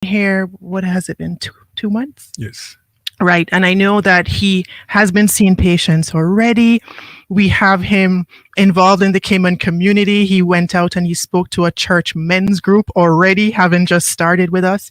here, what has it been, 2 months? Yes. Right. And I know that he has been seeing patients already. We have him involved in the Cayman community. He went out and he spoke to a church men's group already, having just started with us.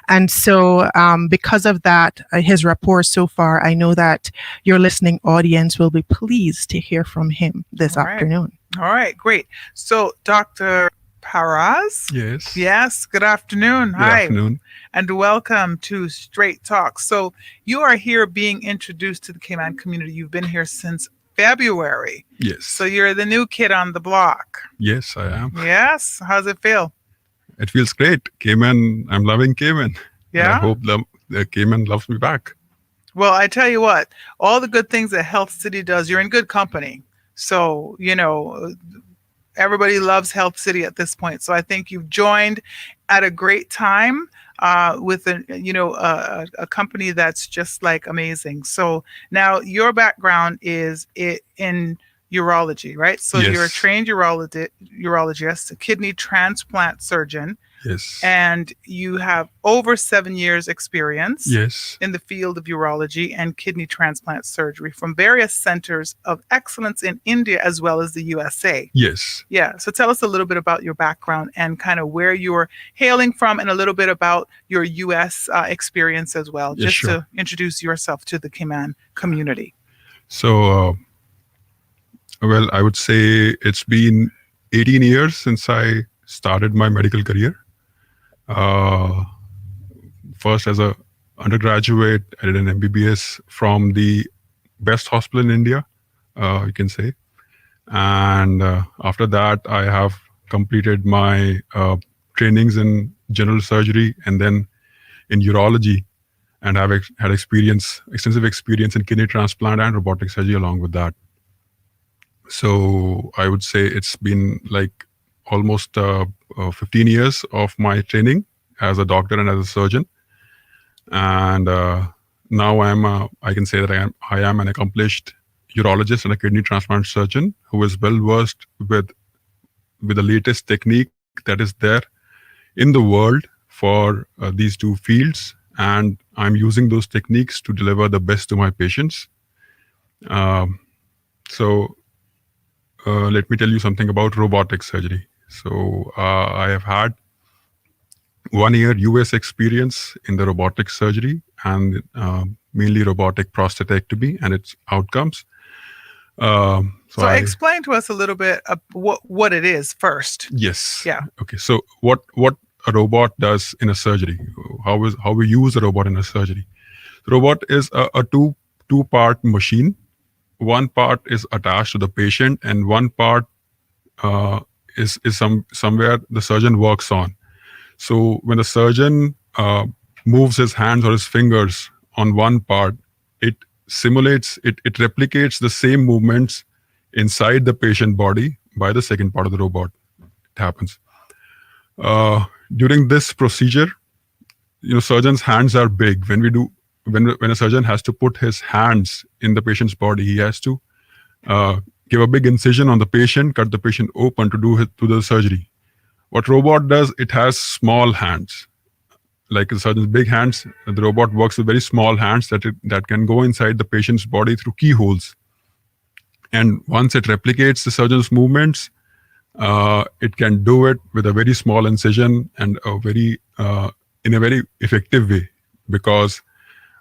And so, because of that, his rapport so far, I know that your listening audience will be pleased to hear from him this All right. afternoon. All right, great. So, Dr. Paraz? Yes. Yes, good afternoon. Good Hi. afternoon. And welcome to Straight Talk. So, you are here being introduced to the Cayman community. You've been here since February. Yes. So, you're the new kid on the block. Yes, I am. Yes. How's it feel? It feels great. Cayman, I'm loving Cayman. And I Yeah. hope the Cayman loves me back. Well, I tell you what, all the good things that Health City does, you're in good company. So, everybody loves Health City at this point. So I think you've joined at a great time with a company that's just like amazing. So now your background is in urology, right? So you're a Yes. trained urologist, a kidney transplant surgeon, Yes. and you have over 7 years experience Yes. in the field of urology and kidney transplant surgery from various centers of excellence in India as well as the USA. Yes. Yeah, so tell us a little bit about your background and kind of where you're hailing from and a little bit about your US experience as well, Yeah, just sure. to introduce yourself to the Cayman community. So, well, I would say it's been 18 years since I started my medical career. Uh, First, as a undergraduate, I did an MBBS from the best hospital in India, you can say. And after that, I have completed my trainings in general surgery and then in urology, and have had extensive experience in kidney transplant and robotic surgery along with that. So I would say it's been like almost 15 years of my training as a doctor and as a surgeon. And now I can say that I am an accomplished urologist and a kidney transplant surgeon who is well versed with the latest technique that is there in the world for these two fields, and I'm using those techniques to deliver the best to my patients. Um, so let me tell you something about robotic surgery. So I have had 1 year US experience in the robotic surgery and mainly robotic prostatectomy and its outcomes. So So explain to us a little bit of what it is first. Yes. Yeah. Okay. So what a robot does in a surgery? How we use a robot in a surgery? The robot is a two-part machine. One part is attached to the patient, and one part is somewhere the surgeon works on. So when the surgeon moves his hands or his fingers on one part, it it replicates the same movements inside the patient body by the second part of the robot. It happens. During this procedure, surgeon's hands are big. When a surgeon has to put his hands in the patient's body, he has to give a big incision on the patient, cut the patient open to the surgery. What robot does, it has small hands. Like the surgeon's big hands, the robot works with very small hands that can go inside the patient's body through keyholes. And once it replicates the surgeon's movements, it can do it with a very small incision and in a very effective way, because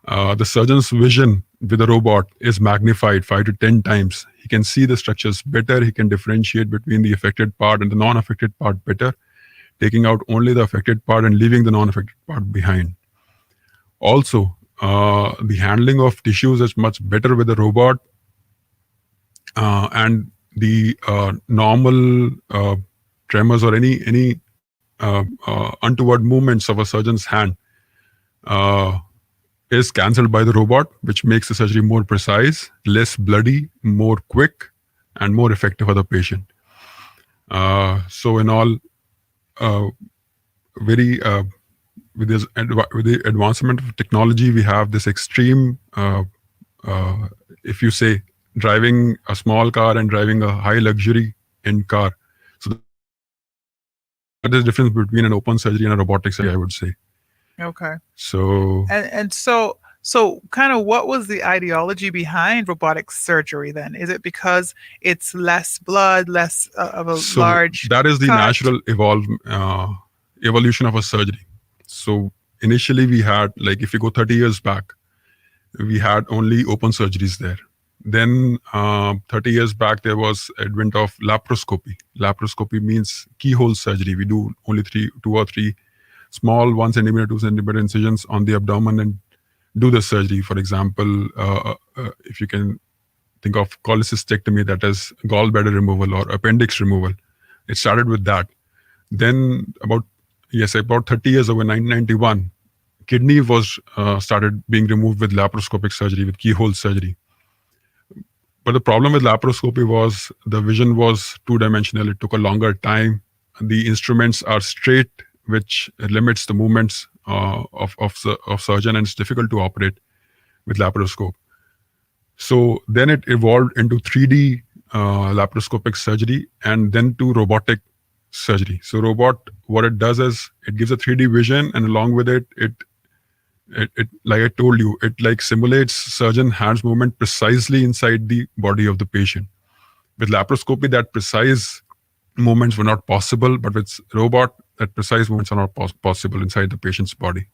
the surgeon's vision with the robot is magnified 5 to 10 times. He can see the structures better. He can differentiate between the affected part and the non-affected part better, taking out only the affected part and leaving the non-affected part behind. Also, the handling of tissues is much better with the robot, and the normal tremors or any untoward movements of a surgeon's hand is cancelled by the robot, which makes the surgery more precise, less bloody, more quick, and more effective for the patient. So in all, very with the advancement of technology, we have this extreme, if you say, driving a small car and driving a high luxury in car. So that is the difference between an open surgery and a robotic surgery, I would say. Okay. So And so kind of what was the ideology behind robotic surgery then? Is it because it's less blood, less of a so large that is the cut? natural evolution of a surgery. So initially we had, like, if you go 30 years back, we had only open surgeries there. Then 30 years back, there was advent of laparoscopy. Laparoscopy means keyhole surgery. We do only two or three small 1 centimeter, 2 centimeter incisions on the abdomen and do the surgery. For example, if you can think of cholecystectomy, that is gallbladder removal or appendix removal. It started with that. Then about 30 years ago, in 1991, kidney was started being removed with laparoscopic surgery, with keyhole surgery. But the problem with laparoscopy was the vision was two-dimensional. It took a longer time. The instruments are straight, which limits the movements of surgeon, and it's difficult to operate with laparoscope. So then it evolved into 3D laparoscopic surgery, and then to robotic surgery. So robot, what it does is it gives a 3D vision, and along with it, like I told you, it like simulates surgeon hands movement precisely inside the body of the patient. With laparoscopy, that precise movements were not possible, but with robot, that precise movements are not possible inside the patient's body.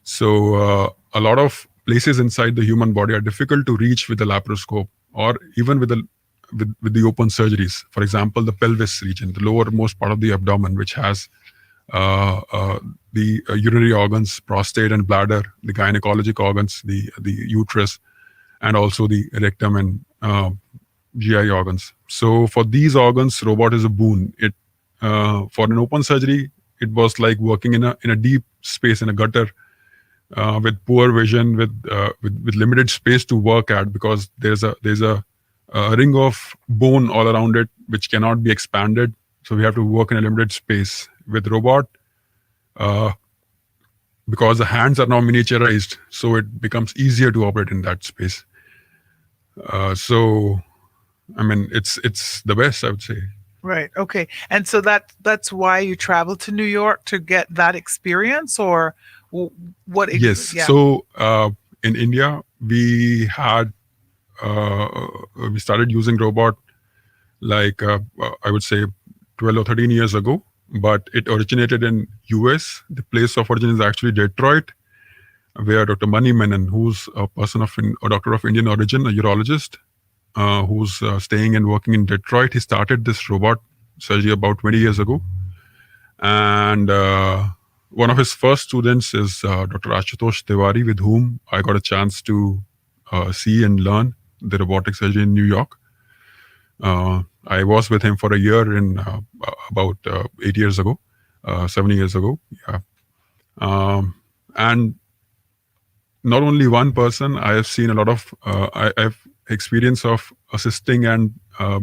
So a lot of places inside the human body are difficult to reach with the laparoscope, or even with the open surgeries. For example, the pelvis region, the lowermost part of the abdomen, which has the urinary organs, prostate and bladder, the gynecologic organs, the uterus, and also the rectum and GI organs. So for these organs, robot is a boon. It for an open surgery, it was like working in a deep space, in a gutter, with poor vision, with limited space to work at, because there's a ring of bone all around it which cannot be expanded. So we have to work in a limited space. With robot, because the hands are now miniaturized, so it becomes easier to operate in that space. So I mean, it's the best, I would say. Right. Okay. And so that's why you traveled to New York to get that experience, or what? Yes. Yeah. So in India, we started using robot, like I would say 12 or 13 years ago, but it originated in US. The place of origin is actually Detroit, where Dr. Mani Menon, who's a doctor of Indian origin, a urologist, who's staying and working in Detroit. He started this robot surgery about 20 years ago. And one of his first students is Dr. Ashutosh Tiwari, with whom I got a chance to see and learn the robotic surgery in New York. I was with him for a year in about 8 years ago, 7 years ago. Yeah. And not only one person, I have seen a lot of, I have experience of assisting and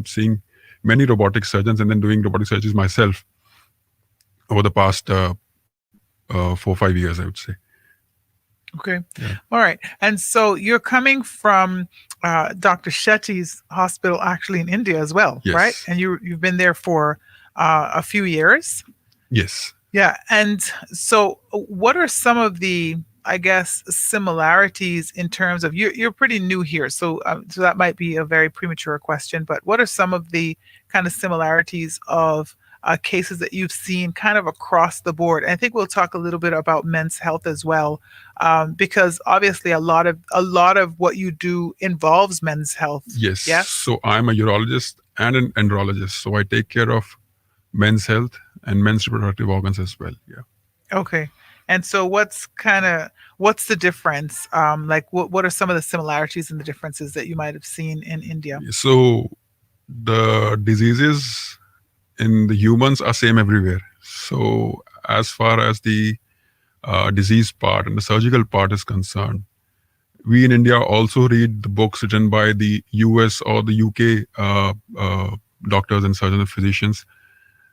seeing many robotic surgeons, and then doing robotic surgeries myself over the past 4 or 5 years, I would say. Okay. Yeah. All right. And so you're coming from Dr. Shetty's hospital, actually in India as well, Yes. right? And you've been there for a few years. Yes. Yeah. And so what are some of the, I guess, similarities in terms of, you're pretty new here, so that might be a very premature question, but what are some of the kind of similarities of cases that you've seen kind of across the board? And I think we'll talk a little bit about men's health as well, because obviously a lot of what you do involves men's health. Yes. Yes. So I'm a urologist and an andrologist. So I take care of men's health and men's reproductive organs as well. Yeah. Okay. And so what's the difference? Like what are some of the similarities and the differences that you might have seen in India? So the diseases in the humans are same everywhere. So as far as the disease part and the surgical part is concerned, we in India also read the books written by the US or the UK doctors and surgeons and physicians.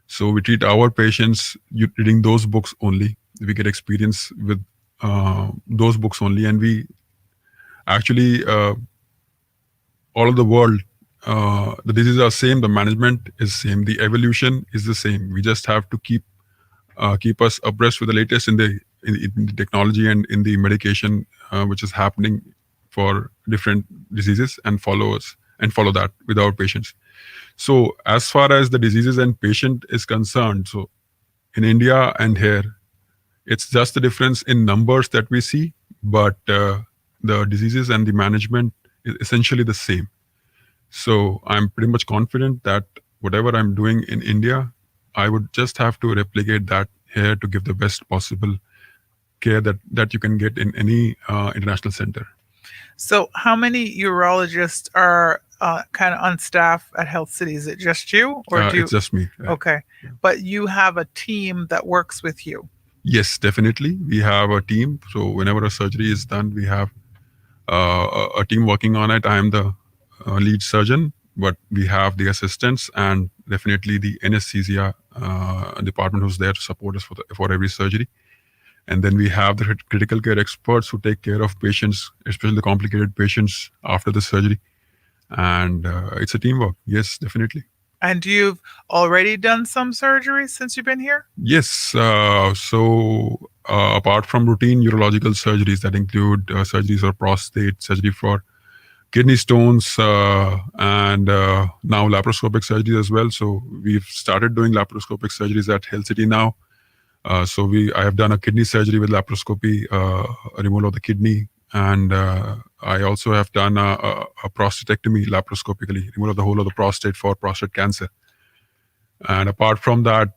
So we treat our patients reading those books only. We get experience with those books only, and we actually all of the world, the diseases are same, the management is same, the evolution is the same. We just have to keep us abreast with the latest in the in the technology and in the medication which is happening for different diseases, and follow that with our patients. So as far as the diseases and patient is concerned, so in India and here, it's just the difference in numbers that we see, but the diseases and the management is essentially the same. So I'm pretty much confident that whatever I'm doing in India, I would just have to replicate that here to give the best possible care that you can get in any international center. So, how many urologists are kind of on staff at Health City? Is it just you, or do you? It's just me. Okay, but you have a team that works with you. Yes, definitely. We have a team. So whenever a surgery is done, we have a team working on it. I am the lead surgeon, but we have the assistants and definitely the anesthesia department who's there to support us for every surgery. And then we have the critical care experts who take care of patients, especially the complicated patients after the surgery. And it's a teamwork. Yes, definitely. And you've already done some surgeries since you've been here? Yes. So apart from routine urological surgeries that include surgeries for prostate, surgery for kidney stones, and now laparoscopic surgeries as well. So we've started doing laparoscopic surgeries at Health City now. I have done a kidney surgery with laparoscopy, a removal of the kidney, and I also have done a prostatectomy laparoscopically, removal of the whole of the prostate for prostate cancer. And apart from that,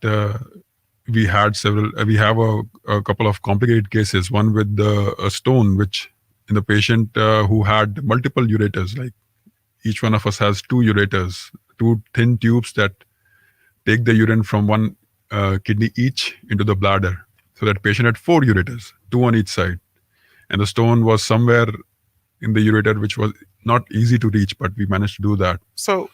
we have a couple of complicated cases. One with a stone, which in the patient who had multiple ureters, like each one of us has two ureters, two thin tubes that take the urine from one kidney each into the bladder. So that patient had four ureters, two on each side. And the stone was somewhere in the ureter, which was not easy to reach, but we managed to do that. So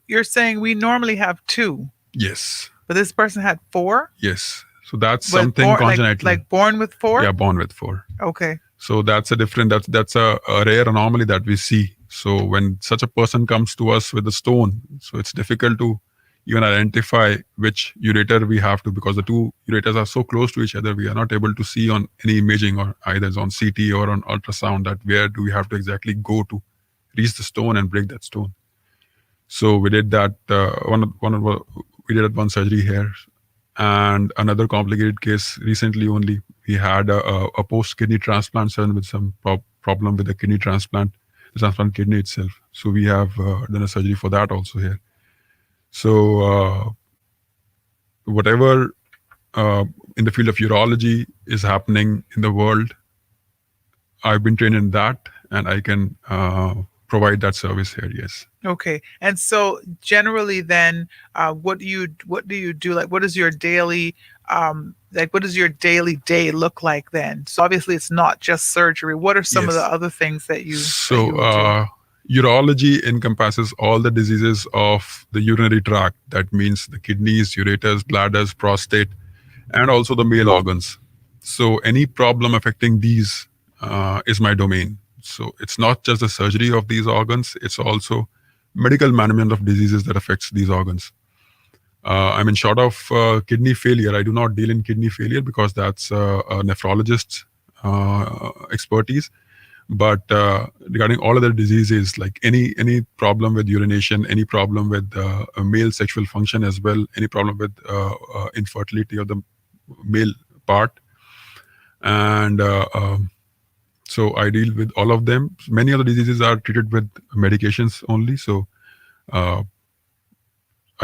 you're saying we normally have two, Yes. but this person had four? Yes. So that's But something congenital. like born with four? Yeah, born with four. Okay. So that's that's a rare anomaly that we see. So when such a person comes to us with a stone, so it's difficult to even identify which ureter we have to, because the two ureters are so close to each other, we are not able to see on any imaging or either on CT or on ultrasound that where do we have to exactly go to reach the stone and break that stone. So we did that we did one surgery here, and another complicated case recently only. We had a post kidney transplant son with some problem with the kidney transplant, the transplant kidney itself. So we have done a surgery for that also here. So whatever in the field of urology is happening in the world, I've been trained in that, and I can provide that service here. Yes. Okay. And so generally then, what do you do? Like, what is your daily, what does your daily day look like then? So obviously it's not just surgery. What are some of the other things that you do? Urology encompasses all the diseases of the urinary tract. That means the kidneys, ureters, bladders, prostate, and also the male organs. So any problem affecting these is my domain. So it's not just the surgery of these organs, it's also medical management of diseases that affects these organs. I mean, short of kidney failure, I do not deal in kidney failure because that's a nephrologist's expertise. But regarding all other diseases, like any problem with urination, any problem with male sexual function as well, any problem with infertility of the male part, and so I deal with all of them. Many other diseases are treated with medications only. So I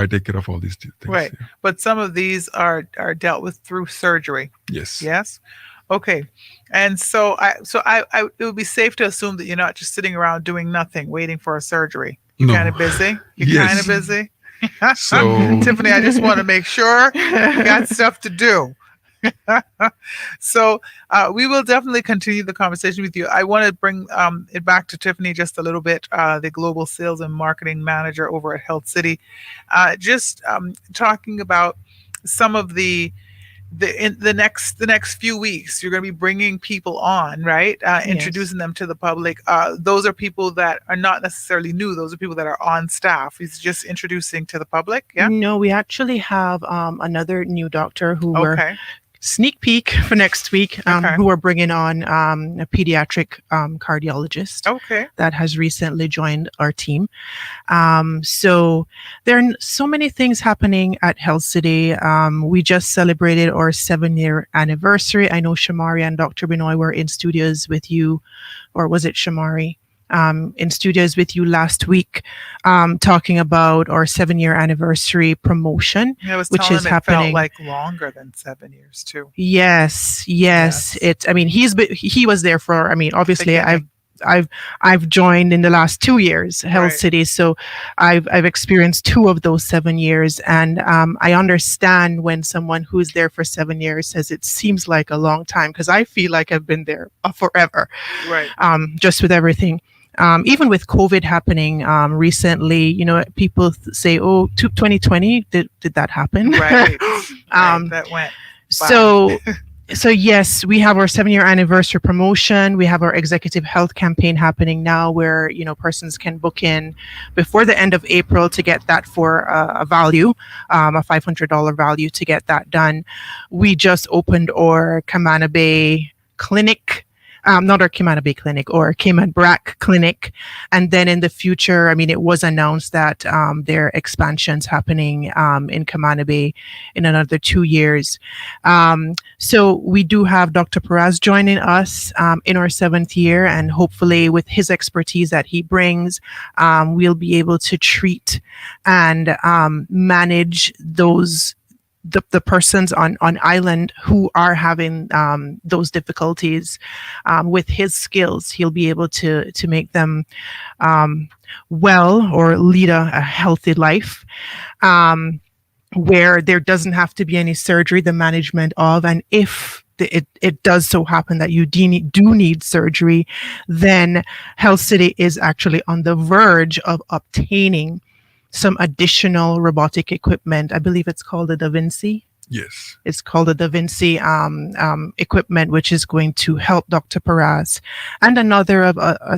take care of all these things. Right. Yeah. But some of these are dealt with through surgery. Yes. Yes. Okay. And so it would be safe to assume that you're not just sitting around doing nothing, waiting for a surgery. You're kind of busy. You're kind of busy. So Tiffany, I just want to make sure you got stuff to do. So we will definitely continue the conversation with you. I want to bring it back to Tiffany just a little bit, the Global Sales and Marketing Manager over at Health City. Just talking about some of in the next few weeks, you're going to be bringing people on, right? Introducing them to the public. Those are people that are not necessarily new. Those are people that are on staff. He's just introducing to the public. Yeah. No, we actually have another new doctor who we're sneak peek for next week, Okay. who are bringing on a pediatric cardiologist Okay. that has recently joined our team. So there are so many things happening at Health City. We just celebrated our 7-year anniversary. I know Shamari and Dr. Benoit were in studios with you, or was it Shamari? In studios with you last week, talking about our 7-year anniversary promotion, I was which telling is him it felt happening. like longer than 7 years too. Yes, yes. Yes. I mean, he was there for. I mean, obviously, Beginning. I've joined in the last 2 years, Health Right. City, so I've experienced 2 of those 7 years, and I understand when someone who's there for 7 years says it seems like a long time, because I feel like I've been there forever, Right. just with everything. Even with COVID happening recently, people say, "Oh, 2020, did that happen?" Right. Right. That went by. So yes, we have our 7-year anniversary promotion. We have our executive health campaign happening now, where persons can book in before the end of April to get that for a value, a $500 value to get that done. We just opened our Camana Bay clinic. Not our Camana Bay clinic, or Cayman Brac clinic. And then in the future, I mean, it was announced that there are expansions happening in Camana Bay in another 2 years. So we do have Dr. Perez joining us in our 7th year, and hopefully with his expertise that he brings, we'll be able to treat and manage the persons on island who are having those difficulties. With his skills, he'll be able to make them well, or lead a healthy life. Where there doesn't have to be any surgery, the management of, and if it does so happen that you do need surgery, then Health City is actually on the verge of obtaining some additional robotic equipment. I believe it's called the Da Vinci. Yes. It's called the Da Vinci equipment, which is going to help Dr. Perez and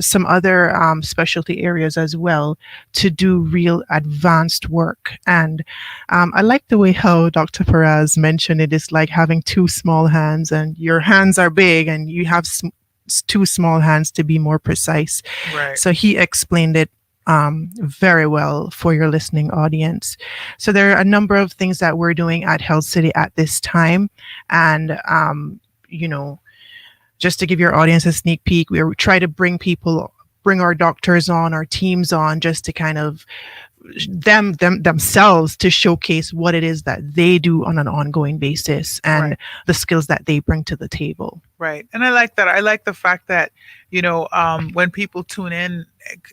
some other specialty areas as well to do real advanced work. And I like the way how Dr. Perez mentioned it is like having 2 small hands, and your hands are big and you have 2 small hands, to be more precise. Right. So he explained it very well for your listening audience. So there are a number of things that we're doing at Health City at this time. And, just to give your audience a sneak peek, we try to bring our doctors on, our teams on, just to kind of themselves to showcase what it is that they do on an ongoing basis, and Right. the skills that they bring to the table. Right. And I like that. I like the fact that, when people tune in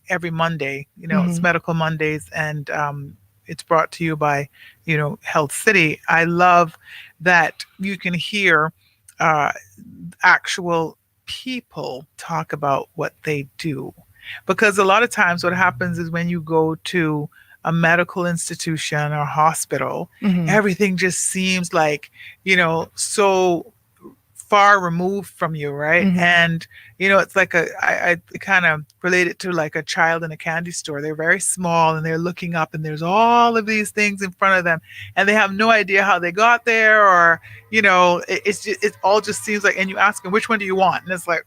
every Monday, it's Medical Mondays, and it's brought to you by, Health City. I love that you can hear actual people talk about what they do. Because a lot of times what happens is when you go to a medical institution or hospital, everything just seems like, so far removed from you, right? And it's like I kind of relate it to like a child in a candy store. They're very small and they're looking up, and there's all of these things in front of them, and they have no idea how they got there, or it all just seems like. And you ask them, which one do you want? And it's like,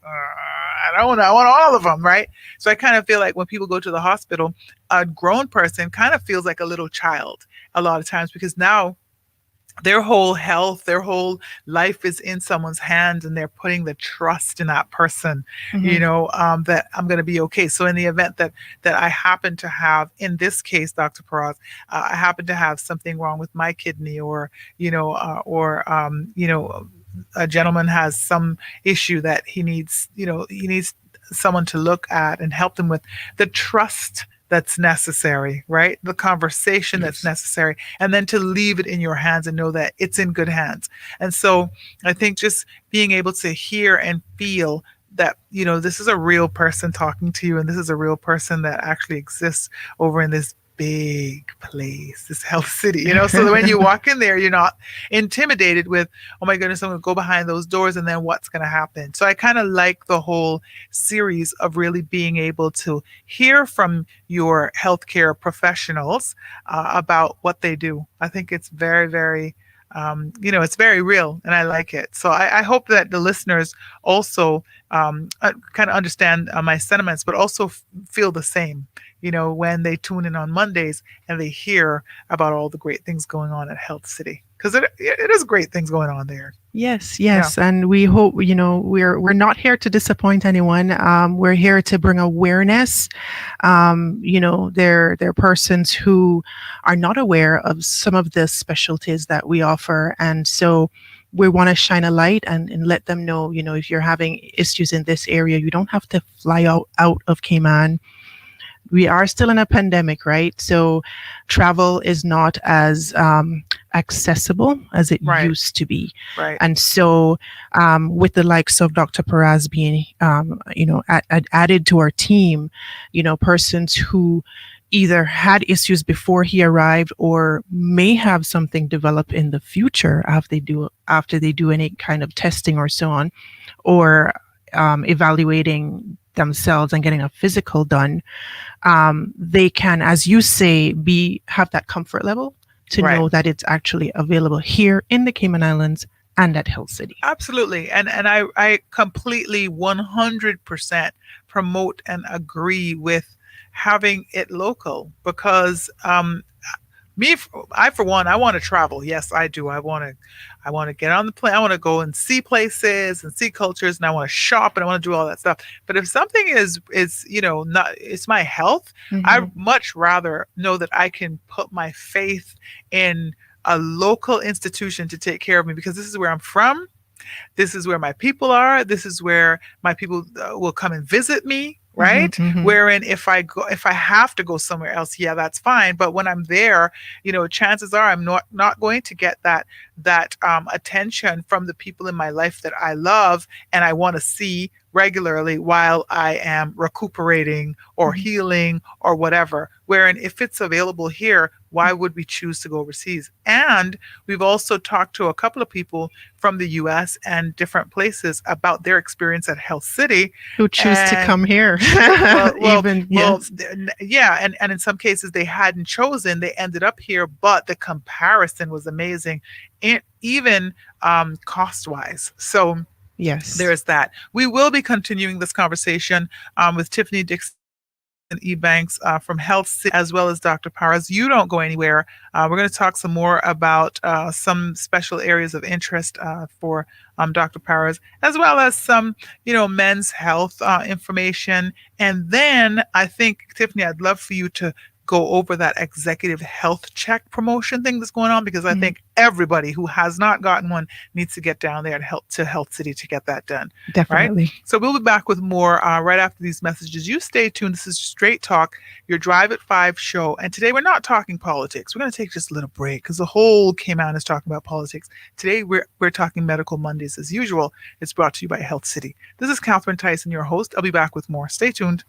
I want all of them, right? So I kind of feel like when people go to the hospital, a grown person kind of feels like a little child a lot of times, because now their whole health, their whole life is in someone's hands, and they're putting the trust in that person, that I'm going to be okay. So in the event that I happen to have, in this case, Dr. Perez, I happen to have something wrong with my kidney, or a gentleman has some issue that he needs someone to look at and help them with, the trust that's necessary, right? The conversation that's necessary, and then to leave it in your hands and know that it's in good hands. And so I think just being able to hear and feel that, this is a real person talking to you, and this is a real person that actually exists over in this big place, this Health City, so that when you walk in there, you're not intimidated with, oh my goodness, I'm going to go behind those doors and then what's going to happen. So I kind of like the whole series of really being able to hear from your healthcare professionals about what they do. I think it's very, very it's very real, and I like it. So I hope that the listeners also kind of understand my sentiments, but also feel the same. When they tune in on Mondays and they hear about all the great things going on at Health City, because it is great things going on there. Yes, Yeah. yes, and we hope we're not here to disappoint anyone. We're here to bring awareness. There are persons who are not aware of some of the specialties that we offer, and so we want to shine a light and let them know. If you're having issues in this area, you don't have to fly out of Cayman. We are still in a pandemic, right? So travel is not as accessible as it Right. used to be. Right. And so, with the likes of Dr. Perez being, added to our team, persons who either had issues before he arrived or may have something develop in the future after they do any kind of testing or so on, or evaluating themselves and getting a physical done, they can, as you say, have that comfort level to Right. know that it's actually available here in the Cayman Islands and at Hill City. Absolutely. And I completely 100% promote and agree with having it local, because I for one, I want to travel. Yes, I do. I want to get on the plane. I want to go and see places and see cultures, and I want to shop, and I want to do all that stuff. But if something is not, it's my health, I Mhm. much rather know that I can put my faith in a local institution to take care of me, because this is where I'm from. This is where my people are. This is where my people will come and visit me, Mhm, right? mhm. Wherein if I have to go somewhere else, yeah, that's fine. But when I'm there, chances are I'm not going to get that attention from the people in my life that I love and I want to see regularly while I am recuperating or Mhm. healing or whatever. Wherein if it's available here, why would we choose to go overseas? And we've also talked to a couple of people from the US and different places about their experience at Health City. Who choose to And come here? Even yes. yeah, and in some cases they hadn't chosen, they ended up here, but the comparison was amazing, and even cost wise. So Yes. there's that. We will be continuing this conversation with Tiffany Dixon Ebanks from Health City, as well as Dr. Powers. You don't go anywhere. We're going to talk some more about some special areas of interest for Dr. Powers, as well as some, men's health information. And then I think, Tiffany, I'd love for you to go over that executive health check promotion thing that's going on, because I Mhm. think everybody who has not gotten one needs to get down there and help to Health City to get that done. Right? Definitely. So we'll be back with more right after these messages. You stay tuned. This is Straight Talk, your Drive at 5 show. And today we're not talking politics. We're going to take just a little break because the whole Cayman is talking about politics. Today we're talking Medical Mondays as usual. It's brought to you by Health City. This is Catherine Tyson, your host. I'll be back with more. Stay tuned.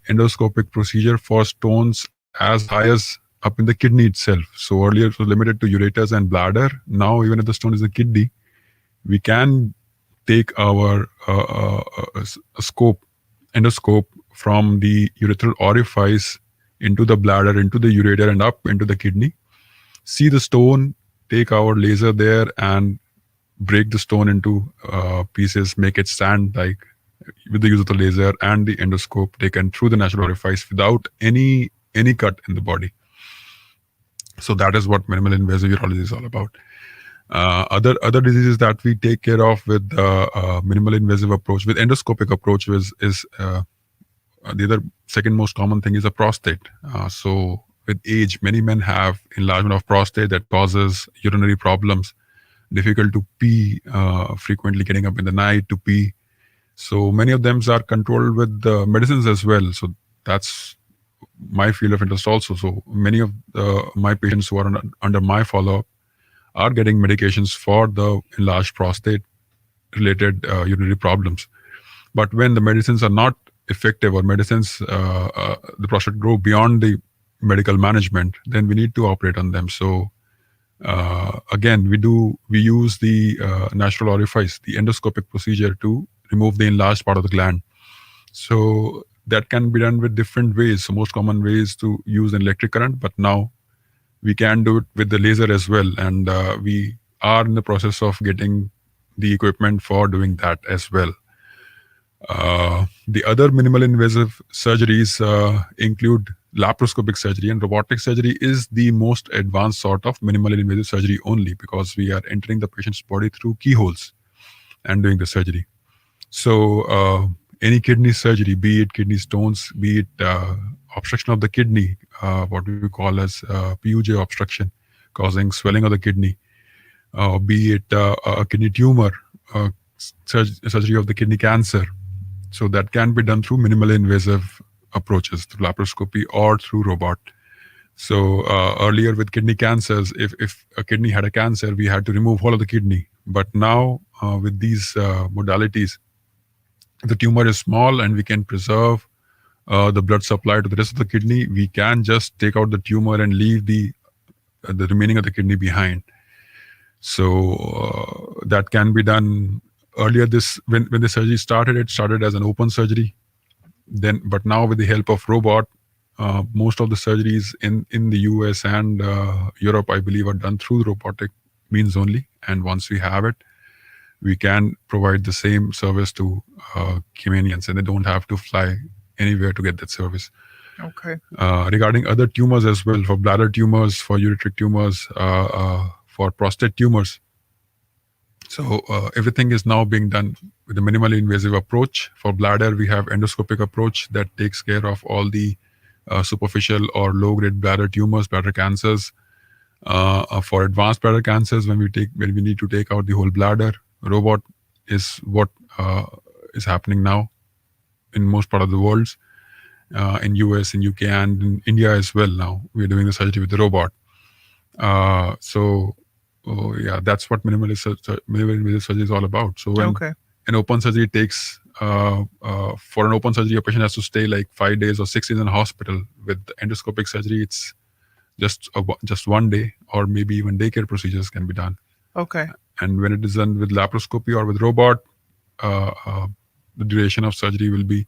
endoscopic procedure for stones as high as up in the kidney itself. So earlier it was limited to ureters and bladder. Now even if the stone is the kidney, we can take our endoscope from the urethral orifice into the bladder, into the ureter, and up into the kidney. See the stone, take our laser there, and break the stone into pieces, make it stand like with the use of the laser and the endoscope taken through the natural orifice without any cut in the body. So that is what minimal invasive urology is all about. Other diseases that we take care of with minimal invasive approach, with endoscopic approach, is the other second most common thing is a prostate. So with age, many men have enlargement of prostate that causes urinary problems, difficult to pee, frequently getting up in the night to pee. So many of them are controlled with medicines as well. So that's my field of interest also. So many of my patients who are under my follow-up are getting medications for the enlarged prostate related urinary problems. But when the medicines are not effective, or medicines, the prostate grow beyond the medical management, then we need to operate on them. So again, we use the natural orifice, the endoscopic procedure, to remove the enlarged part of the gland. So that can be done with different ways. So most common way is to use an electric current, but now we can do it with the laser as well. And we are in the process of getting the equipment for doing that as well. The other minimal invasive surgeries include laparoscopic surgery, and robotic surgery is the most advanced sort of minimal invasive surgery only, because we are entering the patient's body through keyholes and doing the surgery. So any kidney surgery, be it kidney stones, be it obstruction of the kidney, what we call as PUJ obstruction, causing swelling of the kidney, be it a kidney tumor, surgery of the kidney cancer. So that can be done through minimal invasive approaches, through laparoscopy or through robot. So earlier with kidney cancers, if a kidney had a cancer, we had to remove whole of the kidney. But now with these modalities, the tumor is small and we can preserve the blood supply to the rest of the kidney. We can just take out the tumor and leave the remaining of the kidney behind. So that can be done. Earlier, when the surgery started, it started as an open surgery. But now with the help of robot, most of the surgeries in the US and Europe, I believe, are done through robotic means only. And once we have it, we can provide the same service to Caymanians, and they don't have to fly anywhere to get that service. Okay. Regarding other tumors as well, for bladder tumors, for ureteric tumors, for prostate tumors. So everything is now being done with a minimally invasive approach. For bladder, we have endoscopic approach that takes care of all the superficial or low-grade bladder tumors, bladder cancers. For advanced bladder cancers, when we need to take out the whole bladder, robot is what is happening now in most part of the world, in US, in UK, and in India as well. Now we're doing the surgery with the robot. That's what minimal invasive surgery is all about. So when an open surgery takes, for an open surgery, a patient has to stay like 5 days or 6 days in a hospital. With endoscopic surgery, it's just 1 day, or maybe even daycare procedures can be done. Okay. And when it is done with laparoscopy or with robot, the duration of surgery will be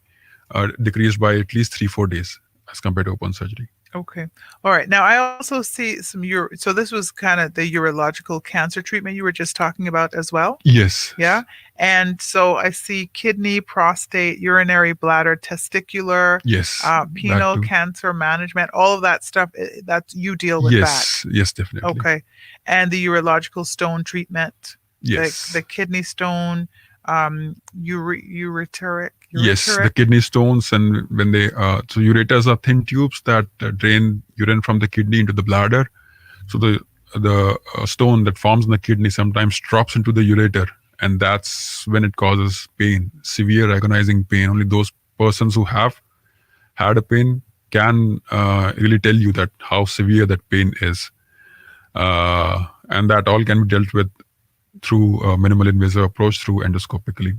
decreased by at least 3-4 days as compared to open surgery. Okay. All right. Now, I also see some so this was kind of the urological cancer treatment you were just talking about as well? Yes. Yeah. And so I see kidney, prostate, urinary bladder, testicular, yes, penile cancer management, all of that stuff that you deal with that. Yes, definitely. Okay. And the urological stone treatment. Yes. The kidney stone, ureteric. Yes, the kidney stones, and when they so ureters are thin tubes that drain urine from the kidney into the bladder. So the stone that forms in the kidney sometimes drops into the ureter, and that's when it causes pain, severe agonizing pain. Only those persons who have had a pain can really tell you that how severe that pain is, and that all can be dealt with through a minimal invasive approach, through endoscopically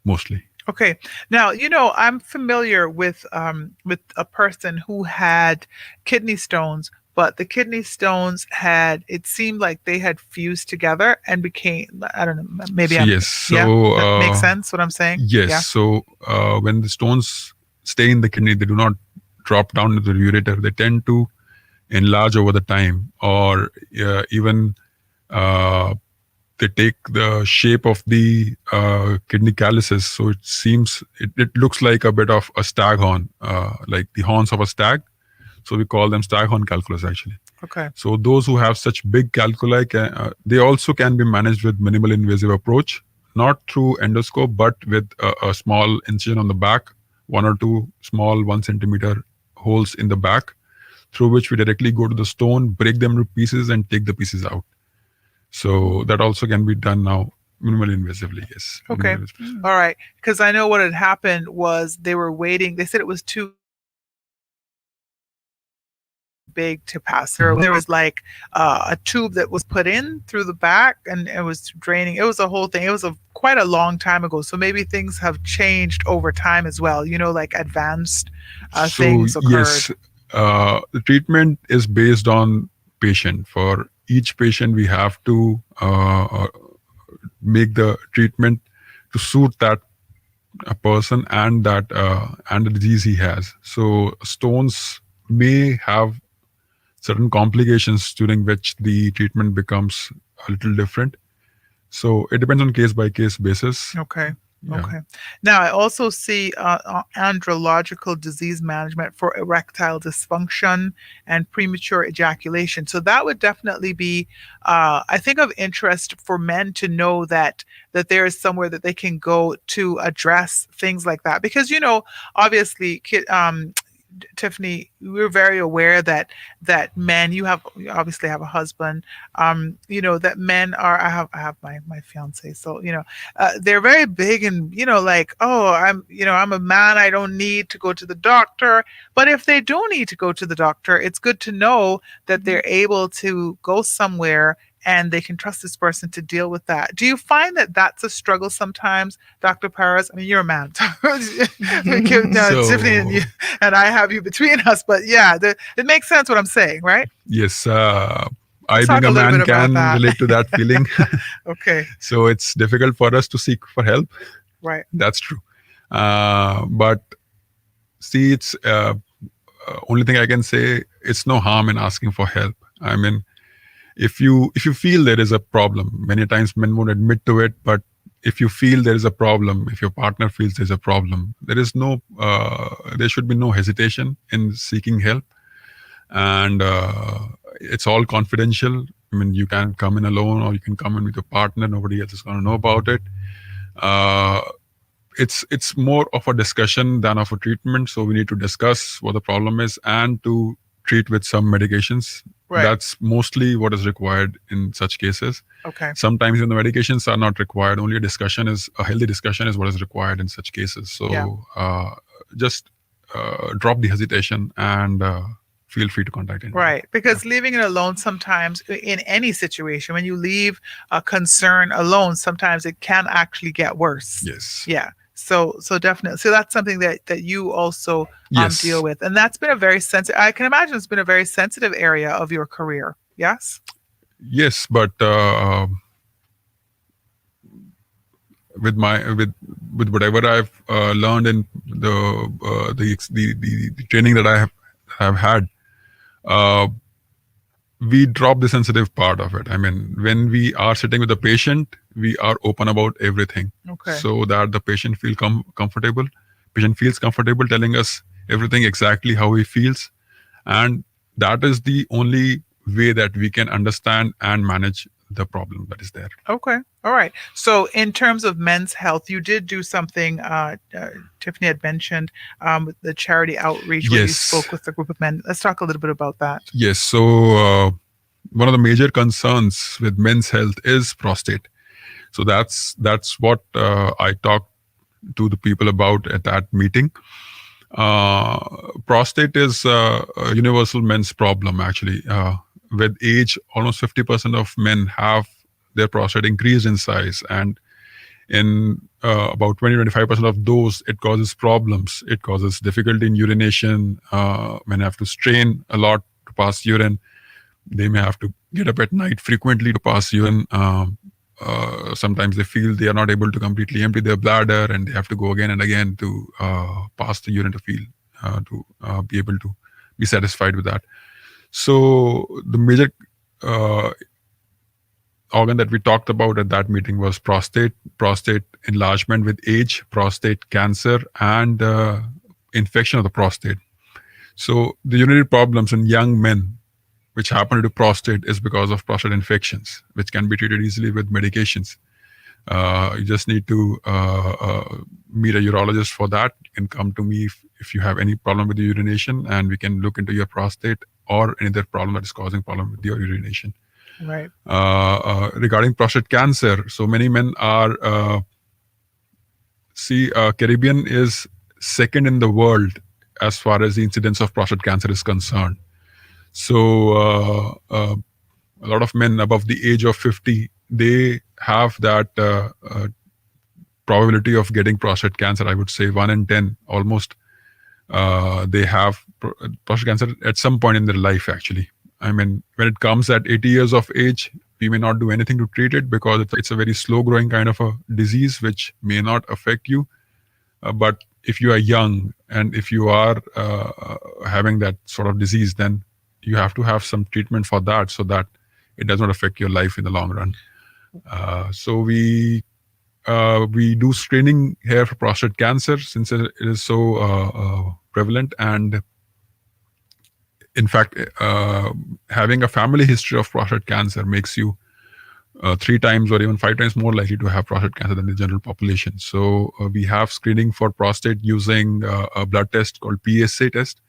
mostly. Okay. Now, I'm familiar with a person who had kidney stones, but the kidney stones had it seemed like they had fused together and became, I don't know, maybe So I'm, yes, yeah, so that makes sense what I'm saying? yes, Yeah. so when the stones stay in the kidney, they do not drop down to the ureter. They tend to enlarge over the time, or even uh, they take the shape of the kidney calluses. So it looks like a bit of a stag horn, like the horns of a stag. So we call them staghorn calculus actually. Okay. So those who have such big calculi, they also can be managed with minimal invasive approach, not through endoscope, but with a small incision on the back, one or two small 1 centimeter holes in the back, through which we directly go to the stone, break them into pieces, and take the pieces out. So that also can be done now minimally invasively. Yes. Okay. All right. Because I know what had happened was they were waiting. They said it was too big to pass through. There was like a tube that was put in through the back, and it was draining. It was a whole thing. It was quite a long time ago. So maybe things have changed over time as well. Like advanced So things occurred. yes, the treatment is based on patient. For each patient, we have to make the treatment to suit that a person and the disease he has. So stones may have certain complications during which the treatment becomes a little different. So it depends on case by case basis. Okay. Yeah. Okay. Now, I also see andrological disease management for erectile dysfunction and premature ejaculation. So that would definitely be, I think, of interest for men to know that there is somewhere that they can go to address things like that. Because obviously, Tiffany, we're very aware that men, you obviously have a husband, that men are. I have my fiance, so they're very big and like, oh, I'm a man, I don't need to go to the doctor. But if they do need to go to the doctor, it's good to know that they're able to go somewhere and they can trust this person to deal with that. Do you find that that's a struggle sometimes, Dr. Paris? I mean, you're a man. No, Tiffany and you and I have you between us, but yeah, it makes sense what I'm saying, right? Yes, Let's I being talk a a little man bit about can that. relate to that feeling. Okay, So it's difficult for us to seek for help. right. That's true. But see, it's only thing I can say. It's no harm in asking for help. I mean, if you feel there is a problem, many times men won't admit to it, but if you feel there is a problem, if your partner feels there's a problem, there should be no hesitation in seeking help. And it's all confidential. I mean, you can come in alone or you can come in with your partner. Nobody else is going to know about it. uh, it's more of a discussion than of a treatment. So we need to discuss what the problem is and to treat with some medications. Right. That's mostly what is required in such cases. Okay. Sometimes when the medications are not required, only a healthy discussion is what is required in such cases. So Yeah. just drop the hesitation and feel free to contact anyone. Right. Because leaving it alone sometimes in any situation, when you leave a concern alone, sometimes it can actually get worse. Yes. Yeah. So definitely. So that's something that you also Yes. deal with. And that's been a very sensitive, I can imagine it's been a very sensitive area of your career. Yes? Yes, but with whatever I've learned in the training that I have had, uh, we drop the sensitive part of it. I mean, when we are sitting with the patient, we are open about everything, Okay. so that the patient comfortable. Patient feels comfortable telling us everything exactly how he feels, and that is the only way that we can understand and manage the problem that is there. Okay. All right. So, in terms of men's health, you did do something. Tiffany had mentioned with the charity outreach where you Yes. spoke with a group of men. Let's talk a little bit about that. Yes. So one of the major concerns with men's health is prostate. So that's what I talked to the people about at that meeting. Prostate is a universal men's problem actually. With age, almost 50% of men have their prostate increased in size, and In about 20-25% of those, it causes problems. It causes difficulty in urination. Men have to strain a lot to pass urine. They may have to get up at night frequently to pass urine. Sometimes they feel they are not able to completely empty their bladder, and they have to go again and again to pass the urine to feel to be able to be satisfied with that. So the major uh, organ that we talked about at that meeting was prostate enlargement with age, prostate cancer, and infection of the prostate. So the urinary problems in young men, which happen to prostate, is because of prostate infections, which can be treated easily with medications. You just need to meet a urologist for that. You can come to me if you have any problem with the urination, and we can look into your prostate or any other problem that is causing problem with your urination. Right. Regarding prostate cancer, so many men are Caribbean is second in the world as far as the incidence of prostate cancer is concerned. So a lot of men above the age of 50, they have that probability of getting prostate cancer. I would say 1 in 10 almost. They have prostate cancer at some point in their life, actually. I mean, when it comes at 80 years of age, we may not do anything to treat it because it's a very slow growing kind of a disease which may not affect you. But if you are young and if you are having that sort of disease, then you have to have some treatment for that so that it does not affect your life in the long run. So we do screening here for prostate cancer since it is so prevalent. And in fact, having a family history of prostate cancer makes you 3 times or even 5 times more likely to have prostate cancer than the general population. So we have screening for prostate using a blood test called PSA test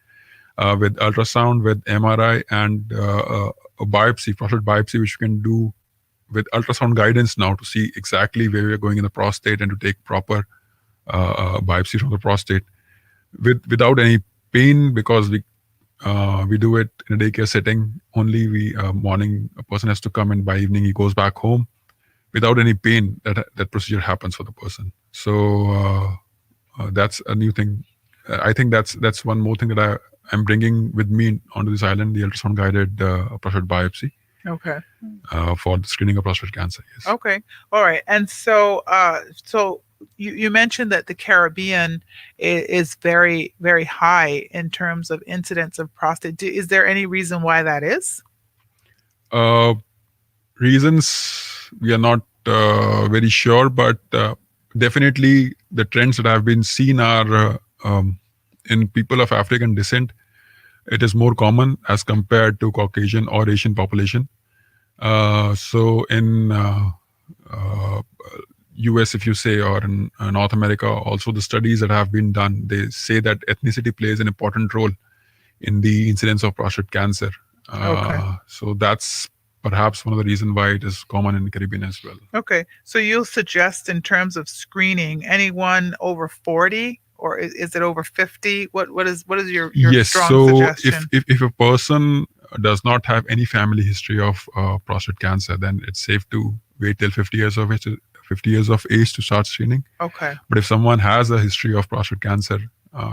with ultrasound, with MRI, and a biopsy, prostate biopsy, which you can do with ultrasound guidance now to see exactly where you're going in the prostate and to take proper biopsy from the prostate without any pain, because we do it in a daycare setting only. Morning a person has to come, and by evening he goes back home without any pain. That procedure happens for the person. So that's a new thing. I think that's one more thing that I'm bringing with me onto this island: the ultrasound guided prostate biopsy. Okay. For the screening of prostate cancer. Yes. Okay. All right. And so, so you mentioned that the Caribbean is very, very high in terms of incidence of prostate. Is there any reason why that is? Reasons we are not very sure, but definitely the trends that have been seen are in people of African descent. It is more common as compared to Caucasian or Asian population. So in US, if you say, or in North America, also the studies that have been done, they say that ethnicity plays an important role in the incidence of prostate cancer. Okay. So that's perhaps one of the reasons why it is common in the Caribbean as well. Okay. So you'll suggest in terms of screening anyone over 40, or is it over 50? What is your yes, strong so suggestion? if a person does not have any family history of prostate cancer, then it's safe to wait till 50 years of age to start screening. Okay. But if someone has a history of prostate cancer,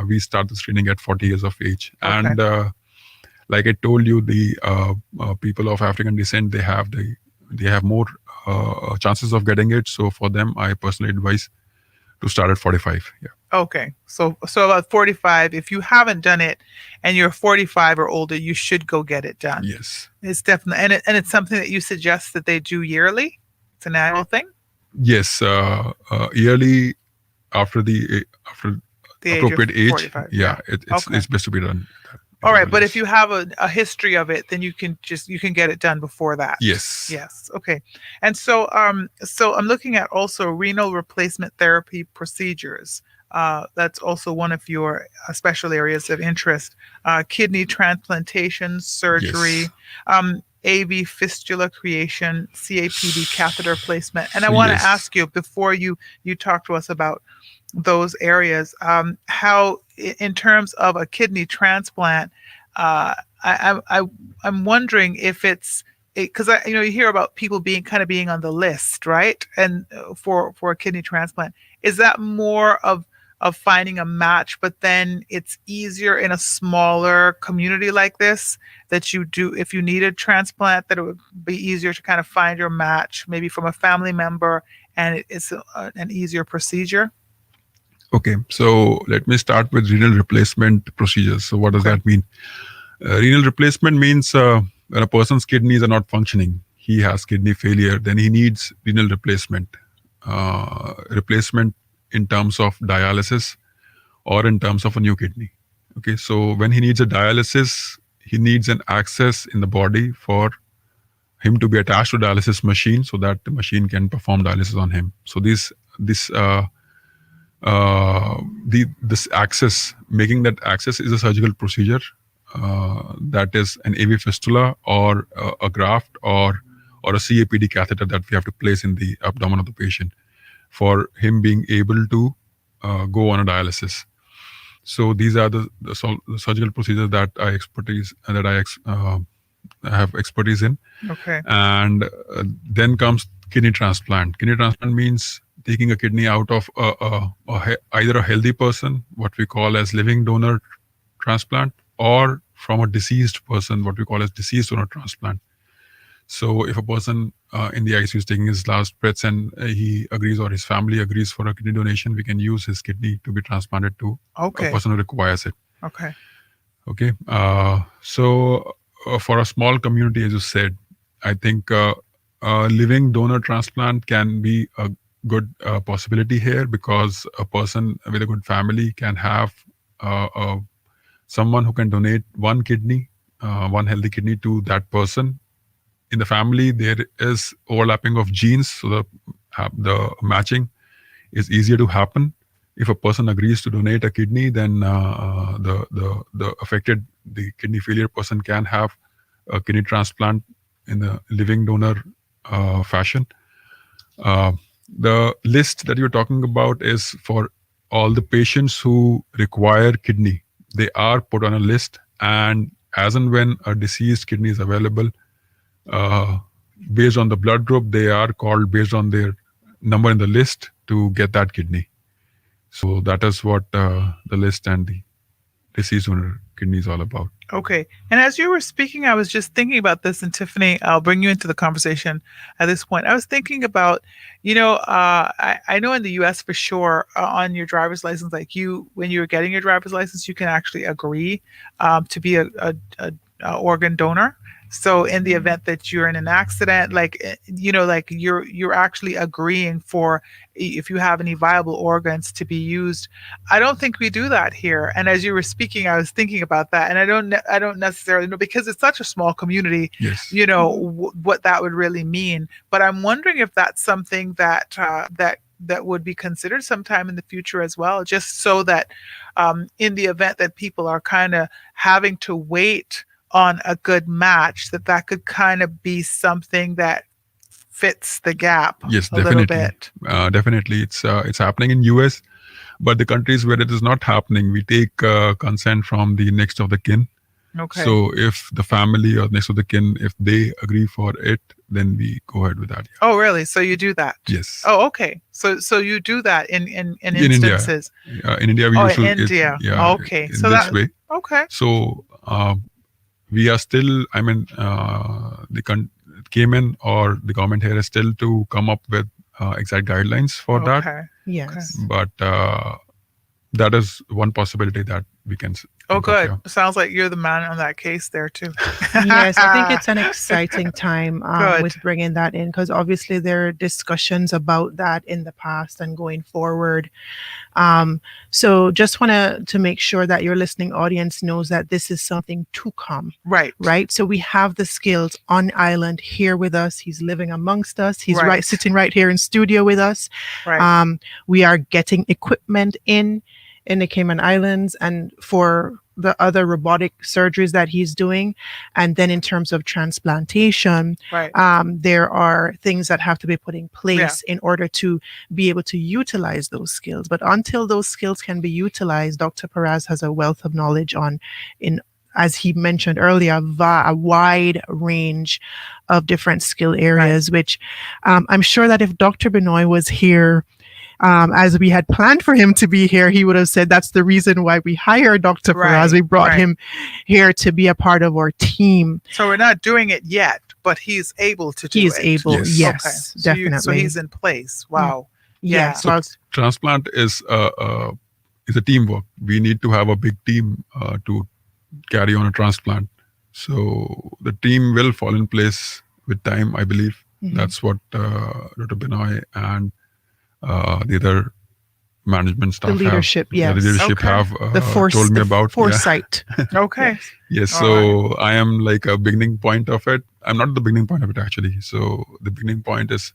we start the screening at 40 years of age. Okay. And like I told you, the people of African descent, they have more chances of getting it. So for them, I personally advise to start at 45. Yeah. Okay. So about 45, if you haven't done it and you're 45 or older, you should go get it done. Yes. It's definitely, and it's something that you suggest that they do yearly. It's an annual thing. Yes, yearly after the appropriate age. 45, yeah, yeah. it's best to be done. All right, but if you have a history of it, then you can get it done before that. Yes. Yes. Okay. And so so I'm looking at also renal replacement therapy procedures. That's also one of your special areas of interest. Kidney transplantation, surgery, Yes. AV fistula creation, CAPD catheter placement. And I want to Yes. ask you, before you talk to us about those areas, how in terms of a kidney transplant, I'm wondering if it's because you hear about people being on the list, right? And for a kidney transplant, is that more of finding a match, but then it's easier in a smaller community like this that you do if you need a transplant, that it would be easier to kind of find your match maybe from a family member, and it's an easier procedure. Okay, so let me start with renal replacement procedures. So what does Okay. that mean? Renal replacement means when a person's kidneys are not functioning, he has kidney failure, then he needs renal replacement. Replacement in terms of dialysis or in terms of a new kidney. Okay, so when he needs a dialysis, he needs an access in the body for him to be attached to dialysis machine so that the machine can perform dialysis on him. So this access, making that access is a surgical procedure. That is an AV fistula or a graft or a CAPD catheter that we have to place in the abdomen of the patient for him being able to go on a dialysis. So these are the surgical procedures that I have expertise in. Okay. And then comes kidney transplant. Kidney transplant means taking a kidney out of either a healthy person, what we call as living donor transplant, or from a deceased person, what we call as deceased donor transplant. So if a person in the ICU is taking his last breaths and he agrees or his family agrees for a kidney donation, we can use his kidney to be transplanted to a Okay. person who requires it. Okay. Okay. So for a small community, as you said, I think living donor transplant can be a good possibility here, because a person with a good family can have someone who can donate one kidney, one healthy kidney to that person. In the family, there is overlapping of genes, so the matching is easier to happen. If a person agrees to donate a kidney, then the kidney failure person can have a kidney transplant in the living donor fashion. The list that you're talking about is for all the patients who require kidney. They are put on a list, and as and when a deceased kidney is available, based on the blood group, they are called based on their number in the list to get that kidney. So that is what the list and the deceased donor kidney is all about. Okay. And as you were speaking, I was just thinking about this. And Tiffany, I'll bring you into the conversation at this point. I was thinking about, I know in the US for sure, on your driver's license, like when you're getting your driver's license, you can actually agree to be a organ donor. So in the event that you're in an accident, like you're actually agreeing for if you have any viable organs to be used. I don't think we do that here. And as you were speaking, I was thinking about that, and I don't necessarily know, because it's such a small community. Yes. What that would really mean. But I'm wondering if that's something that would be considered sometime in the future as well, just so that in the event that people are kind of having to wait on a good match, that could kind of be something that fits the gap. Yes, a definitely. little bit. Definitely, it's happening in US, but the countries where it is not happening, we take consent from the next of the kin. Okay. So if the family or next of the kin, if they agree for it, then we go ahead with that. Yeah. Oh, really? So you do that? Yes. Oh, okay. So you do that in instances. India. In India, we Oh, usually in India. Okay. in So this way. Okay. So we are still, Cayman or the government here is still to come up with exact guidelines for that. Okay. Yes. But that is one possibility that we can. Oh, think of, good. yeah. Sounds like you're the man on that case there too. Yes, I think it's an exciting time Good. with bringing that in, because obviously there are discussions about that in the past and going forward. So just want to make sure that your listening audience knows that this is something to come. Right. So we have the skills on island here with us. He's living amongst us. He's Right. sitting right here in studio with us. Right. We are getting equipment in the Cayman Islands, and for the other robotic surgeries that he's doing. And then in terms of transplantation, Right. there are things that have to be put in place in order to be able to utilize those skills. But until those skills can be utilized, Dr. Perez has a wealth of knowledge in as he mentioned earlier, a wide range of different skill areas, which I'm sure that if Dr. Benoit was here, as we had planned for him to be here, he would have said that's the reason why we hired Dr. Faraz. We brought him here to be a part of our team. So we're not doing it yet, but he's able to do it. He's able, yes, okay. definitely. So he's in place. Wow. Yeah. So transplant is a teamwork. We need to have a big team to carry on a transplant. So the team will fall in place with time, I believe. That's what Dr. Benoit and the other management staff, the leadership, the leadership have told me about. Foresight. Okay. Yes. So I am like a beginning point of it. I'm not the beginning point of it actually. So the beginning point is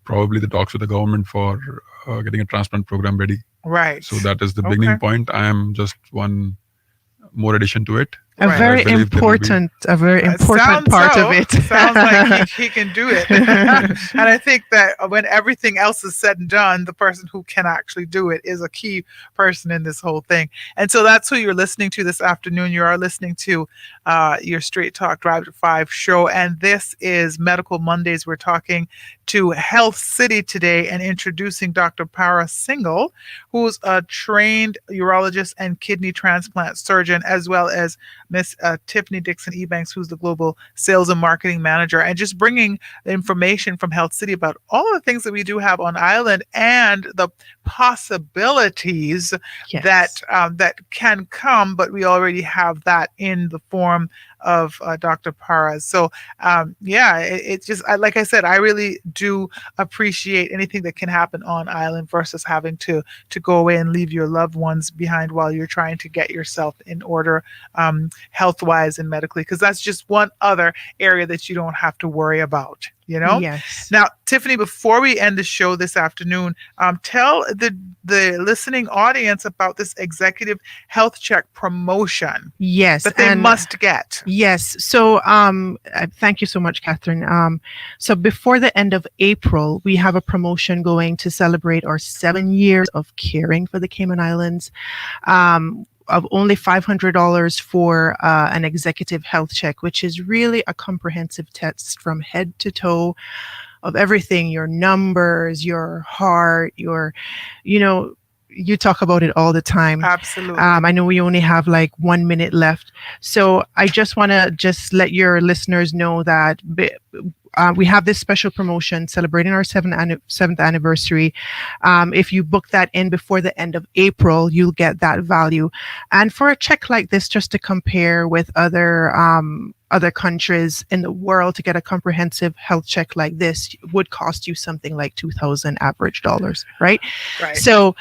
probably the talks with the government for getting a transplant program ready. Right. So that is the beginning point. I am just one more addition to it. A very important part of it. Sounds like he can do it. And I think that when everything else is said and done, the person who can actually do it is a key person in this whole thing. And so that's who you're listening to this afternoon. You are listening to your Straight Talk Drive to 5 show. And this is Medical Mondays. We're talking to Health City today and introducing Dr. Para Singhal, who's a trained urologist and kidney transplant surgeon, as well as Miss Tiffany Dixon Ebanks, who's the global sales and marketing manager, and just bringing the information from Health City about all the things that we do have on island and the possibilities that can come, but we already have that in the form of Dr. Paras. So it's just like I said, I really do appreciate anything that can happen on island versus having to go away and leave your loved ones behind while you're trying to get yourself in order health-wise and medically, because that's just one other area that you don't have to worry about. Yes. Now, Tiffany, before we end the show this afternoon, tell the listening audience about this executive health check promotion. Yes, that they must get. Yes. So, thank you so much, Catherine. So before the end of April, we have a promotion going to celebrate our 7 years of caring for the Cayman Islands. Of only $500 for an executive health check, which is really a comprehensive test from head to toe of everything, your numbers, your heart, you talk about it all the time. Absolutely. I know we only have like 1 minute left. So I just want to let your listeners know that we have this special promotion celebrating our seventh anniversary. If you book that in before the end of April, you'll get that value. And for a check like this, just to compare with other countries in the world, to get a comprehensive health check like this would cost you something like $2,000 average dollars, right? Right. So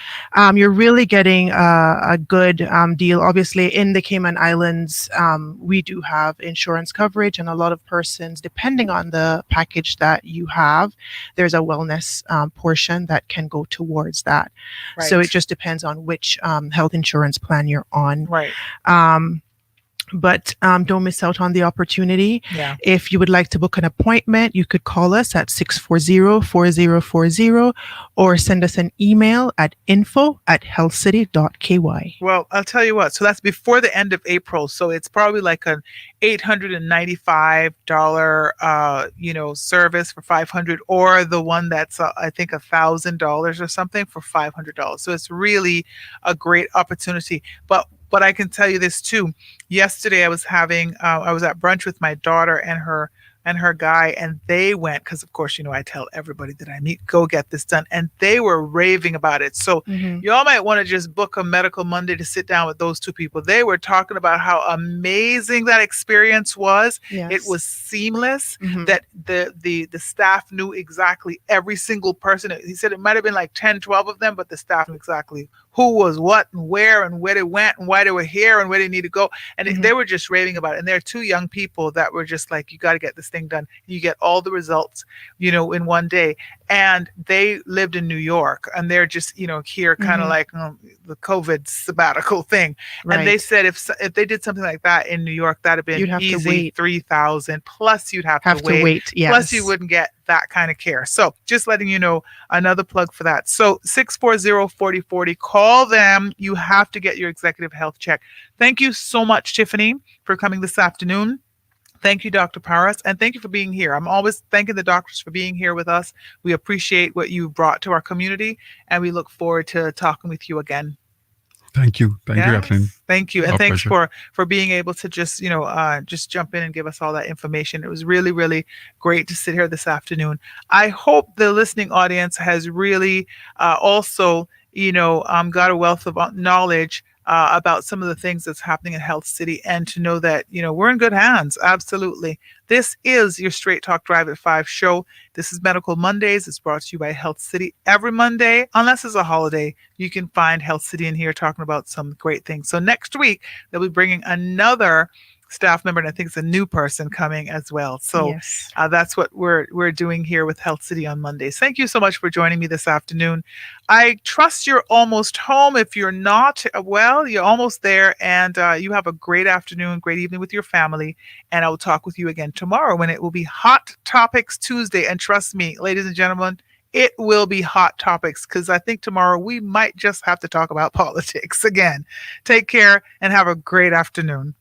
you're really getting a good deal. Obviously, in the Cayman Islands, we do have insurance coverage, and a lot of persons, depending on the package that you have, there's a wellness portion that can go towards that. Right. So it just depends on which health insurance plan you're on. Right. But don't miss out on the opportunity. Yeah. If you would like to book an appointment, you could call us at 640-4040 or send us an email at info@healthcity.ky. Well, I'll tell you what. So that's before the end of April. So it's probably like an $895 service for $500, or the one that's I think $1,000 or something for $500. So it's really a great opportunity. But I can tell you this too. Yesterday I was at brunch with my daughter and her guy, and they went, because of course, I tell everybody that I meet, go get this done. And they were raving about it. So you all might want to just book a Medical Monday to sit down with those two people. They were talking about how amazing that experience was. Yes. It was seamless, that the staff knew exactly every single person. He said it might have been like 10, 12 of them, but the staff knew exactly who was what and where they went and why they were here and where they need to go. And they were just raving about it. And there are two young people that were just like, you got to get this thing done. You get all the results, in one day. and they lived in New York, and they're just here kind of like the COVID sabbatical thing. Right. And they said if they did something like that in New York, that'd have been You'd have to easy wait. 3,000 plus. You'd have have to wait. Yes. Plus, you wouldn't get that kind of care. So just letting you know, another plug for that. So 640-4040, call them. You have to get your executive health check. Thank you so much, Tiffany, for coming this afternoon. Thank you, Dr. Paras, and thank you for being here. I'm always thanking the doctors for being here with us. We appreciate what you brought to our community, and we look forward to talking with you again. Thank you. Thank you, Kathleen. Thank you. And Our thanks pleasure. for being able to just, just jump in and give us all that information. It was really, really great to sit here this afternoon. I hope the listening audience has really also, got a wealth of knowledge about some of the things that's happening in Health City, and to know that, we're in good hands. Absolutely. This is your Straight Talk Drive at 5 show. This is Medical Mondays. It's brought to you by Health City. Every Monday, unless it's a holiday, you can find Health City in here talking about some great things. So next week, they'll be bringing another staff member, and I think it's a new person coming as well. So Yes. that's what we're doing here with Health City on Mondays. Thank you so much for joining me this afternoon. I trust you're almost home. If you're not, well, you're almost there, and you have a great afternoon, great evening with your family, and I will talk with you again tomorrow when it will be Hot Topics Tuesday. And trust me, ladies and gentlemen, it will be hot topics, because I think tomorrow we might just have to talk about politics again. Take care and have a great afternoon.